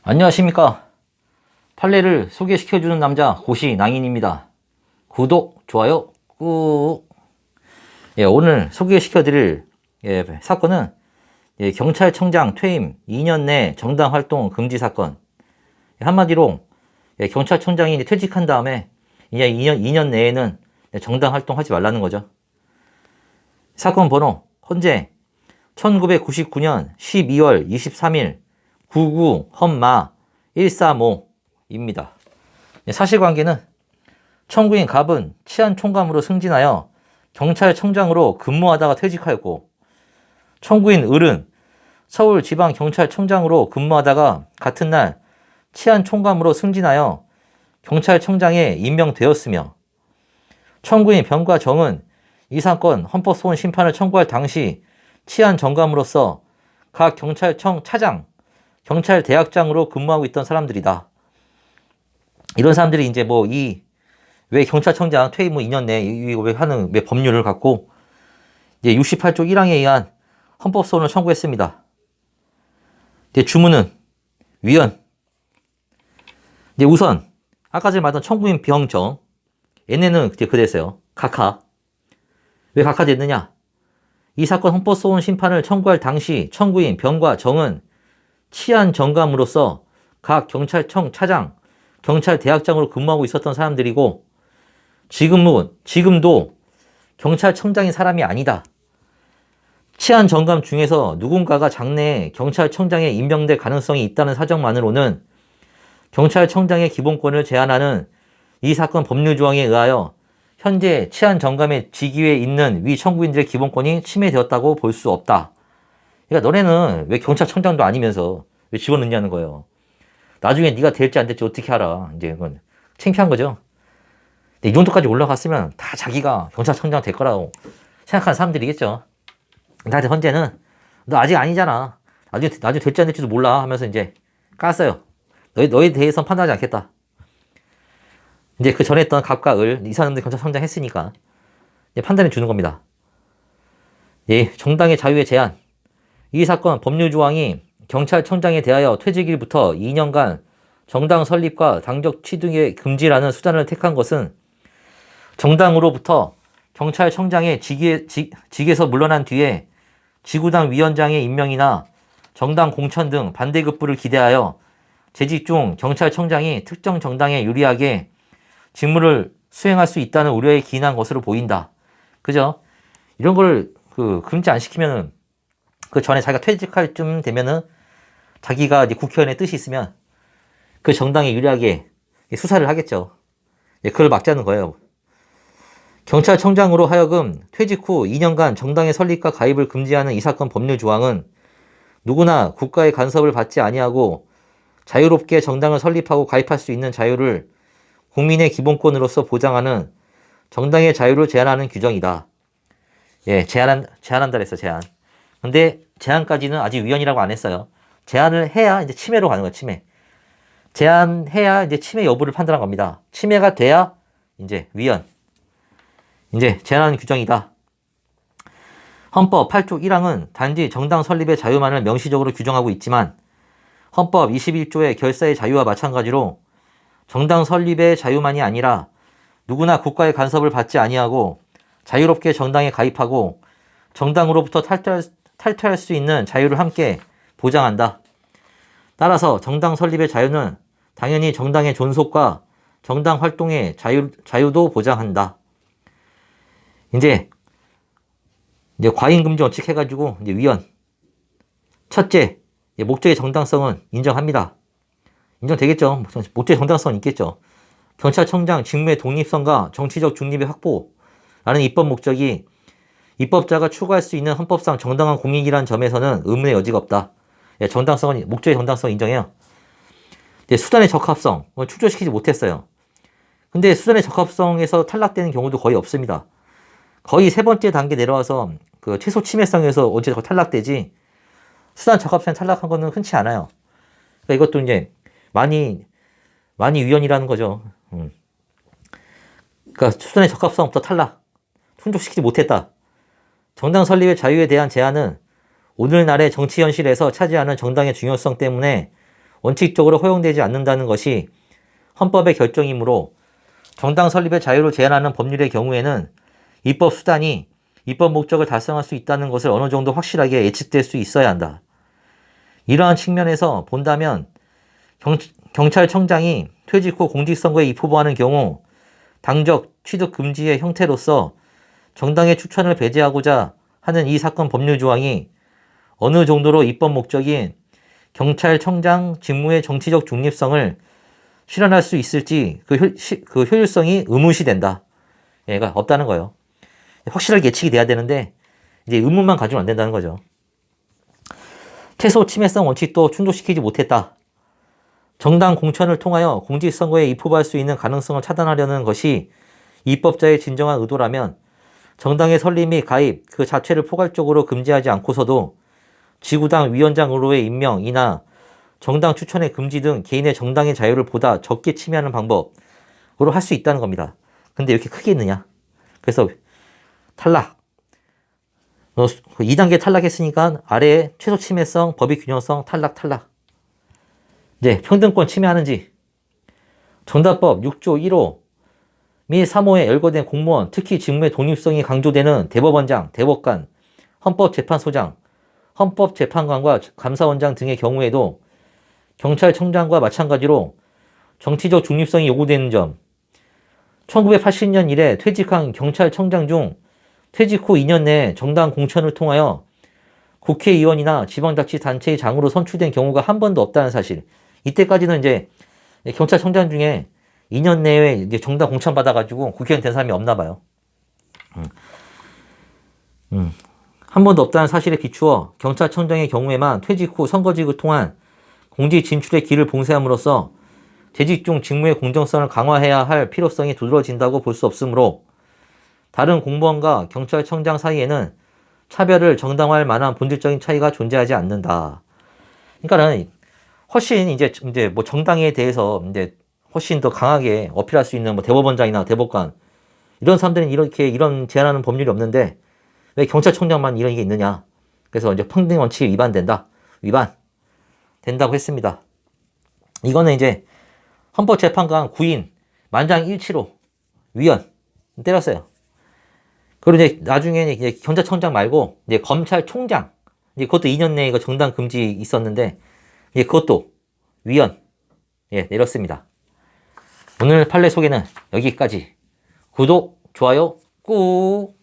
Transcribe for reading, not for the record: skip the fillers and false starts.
안녕하십니까. 판례를 소개시켜주는 남자 고시 낭인입니다. 구독, 좋아요 꾹. 오늘 소개시켜드릴 사건은 경찰청장 퇴임 2년 내 정당활동 금지 사건. 한마디로 경찰청장이 퇴직한 다음에 이제 2년 내에는 정당활동하지 말라는 거죠. 사건 번호 현재 1999년 12월 23일 99 험마 135입니다. 사실관계는 청구인 갑은 치안총감으로 승진하여 경찰청장으로 근무하다가 퇴직하였고, 청구인 을은 서울지방경찰청장으로 근무하다가 같은 날 치안총감으로 승진하여 경찰청장에 임명되었으며, 청구인 병과 정은 이 사건 헌법소원 심판을 청구할 당시 치안정감으로서 각 경찰청 차장, 경찰대학장으로 근무하고 있던 사람들이다. 이런 사람들이 이제 왜 경찰청장 퇴임 후 2년 내에 하는 법률을 갖고 이제 68조 1항에 의한 헌법소원을 청구했습니다. 주문은 위헌. 이제 우선 아까 전에 말했던 청구인 병정, 얘네는 그랬어요. 각하. 왜 각하됐느냐? 이 사건 헌법소원 심판을 청구할 당시 청구인 병과 정은 치안정감으로서 각 경찰청 차장, 경찰대학장으로 근무하고 있었던 사람들이고, 지금도 경찰청장인 사람이 아니다. 치안정감 중에서 누군가가 장래에 경찰청장에 임명될 가능성이 있다는 사정만으로는 경찰청장의 기본권을 제한하는 이 사건 법률 조항에 의하여 현재 치안정감의 직위에 있는 위 청구인들의 기본권이 침해되었다고 볼 수 없다. 그러니까 너네는 왜 경찰청장도 아니면서 왜 집어넣냐는 거예요. 나중에 네가 될지 안 될지 어떻게 알아. 이제 그건 창피한 거죠. 근데 이 정도까지 올라갔으면 다 자기가 경찰청장 될 거라고 생각하는 사람들이겠죠. 근데 현재는 너 아직 아니잖아. 나중에 될지 안 될지도 몰라 하면서 이제 깠어요. 너에 대해서는 판단하지 않겠다. 이제 그 전에 했던 갑과 을, 이 사람들 경찰청장 했으니까 판단해 주는 겁니다. 정당의 자유의 제한. 이 사건 법률 조항이 경찰청장에 대하여 퇴직일부터 2년간 정당 설립과 당적 취득의 금지라는 수단을 택한 것은 정당으로부터 경찰청장의 직에서 물러난 뒤에 지구당 위원장의 임명이나 정당 공천 등 반대급부를 기대하여 재직 중 경찰청장이 특정 정당에 유리하게 직무를 수행할 수 있다는 우려에 기인한 것으로 보인다. 그죠? 이런 걸 금지 안 시키면은 그 전에 자기가 퇴직할 쯤 되면은 자기가 이제 국회의원의 뜻이 있으면 그 정당에 유리하게 수사를 하겠죠. 그걸 막자는 거예요. 경찰청장으로 하여금 퇴직 후 2년간 정당의 설립과 가입을 금지하는 이 사건 법률 조항은 누구나 국가의 간섭을 받지 아니하고 자유롭게 정당을 설립하고 가입할 수 있는 자유를 국민의 기본권으로서 보장하는 정당의 자유를 제한하는 규정이다. 제한한다 그랬어, 제한. 근데 제한까지는 아직 위헌이라고 안 했어요. 제한을 해야 이제 침해로 가는 거야, 침해. 제한해야 이제 침해 여부를 판단한 겁니다. 침해가 돼야 이제 위헌. 이제 제한하는 규정이다. 헌법 8조 1항은 단지 정당 설립의 자유만을 명시적으로 규정하고 있지만 헌법 21조의 결사의 자유와 마찬가지로 정당 설립의 자유만이 아니라 누구나 국가의 간섭을 받지 아니하고 자유롭게 정당에 가입하고 정당으로부터 탈퇴할 수 있는 자유를 함께 보장한다. 따라서 정당 설립의 자유는 당연히 정당의 존속과 정당 활동의 자유도 보장한다. 이제 과잉 금지 원칙 해가지고 이제 위헌. 첫째, 목적의 정당성은 인정합니다. 인정되겠죠. 목적의 정당성은 있겠죠. 경찰청장 직무의 독립성과 정치적 중립의 확보라는 입법 목적이 입법자가 추구할 수 있는 헌법상 정당한 공익이라는 점에서는 의문의 여지가 없다. 목적의 정당성 인정해요. 수단의 적합성, 충족시키지 못했어요. 근데 수단의 적합성에서 탈락되는 경우도 거의 없습니다. 거의 세 번째 단계 내려와서 그 최소 침해성에서 언제 탈락되지, 수단 적합성에 탈락한 거는 흔치 않아요. 그러니까 이것도 이제 많이 위헌이라는 거죠. 그러니까 수단의 적합성부터 탈락, 충족시키지 못했다. 정당 설립의 자유에 대한 제한은 오늘날의 정치 현실에서 차지하는 정당의 중요성 때문에 원칙적으로 허용되지 않는다는 것이 헌법의 결정이므로 정당 설립의 자유를 제한하는 법률의 경우에는 입법 수단이 입법 목적을 달성할 수 있다는 것을 어느 정도 확실하게 예측될 수 있어야 한다. 이러한 측면에서 본다면 경찰청장이 퇴직 후 공직선거에 입후보하는 경우 당적 취득 금지의 형태로서 정당의 추천을 배제하고자 하는 이 사건 법률 조항이 어느 정도로 입법 목적인 경찰청장 직무의 정치적 중립성을 실현할 수 있을지 그 효율성이 의문시된다. 얘가 없다는 거예요. 확실하게 예측이 돼야 되는데 이제 의문만 가지면 안 된다는 거죠. 최소 침해성 원칙도 충족시키지 못했다. 정당 공천을 통하여 공직선거에 입후보할 수 있는 가능성을 차단하려는 것이 입법자의 진정한 의도라면 정당의 설립 및 가입 그 자체를 포괄적으로 금지하지 않고서도 지구당 위원장으로의 임명이나 정당 추천의 금지 등 개인의 정당의 자유를 보다 적게 침해하는 방법으로 할 수 있다는 겁니다. 근데 왜 이렇게 크게 있느냐? 그래서 탈락. 2단계 탈락했으니까 아래에 최소 침해성, 법익 균형성 탈락. 이제 평등권 침해하는지 정답법 6조 1호 및 3호에 열거된 공무원, 특히 직무의 독립성이 강조되는 대법원장, 대법관, 헌법재판소장, 헌법재판관과 감사원장 등의 경우에도 경찰청장과 마찬가지로 정치적 중립성이 요구되는 점, 1980년 이래 퇴직한 경찰청장 중 퇴직 후 2년 내에 정당 공천을 통하여 국회의원이나 지방자치단체의 장으로 선출된 경우가 한 번도 없다는 사실. 이때까지는 이제 경찰청장 중에 2년 내에 이제 정당 공천 받아가지고 국회의원 된 사람이 없나 봐요. 한 번도 없다는 사실에 비추어 경찰청장의 경우에만 퇴직 후 선거직을 통한 공직 진출의 길을 봉쇄함으로써 재직 중 직무의 공정성을 강화해야 할 필요성이 두드러진다고 볼 수 없으므로 다른 공무원과 경찰청장 사이에는 차별을 정당화할 만한 본질적인 차이가 존재하지 않는다. 그러니까는 훨씬 이제 뭐 정당에 대해서 이제 훨씬 더 강하게 어필할 수 있는 뭐 대법원장이나 대법관 이런 사람들은 이런 제한하는 법률이 없는데 왜 경찰청장만 이런 게 있느냐? 그래서 이제 평등 원칙이 위반된다. 위반 된다고 했습니다. 이거는 이제 헌법재판관 구인 만장일치로 위헌 때렸어요. 그리고 이제 나중에 이제 경찰청장 말고 이제 검찰총장 이제 그것도 2년 내에 이거 정당 금지 있었는데 이제 그것도 위헌 내렸습니다. 오늘 판례 소개는 여기까지. 구독, 좋아요 꾹.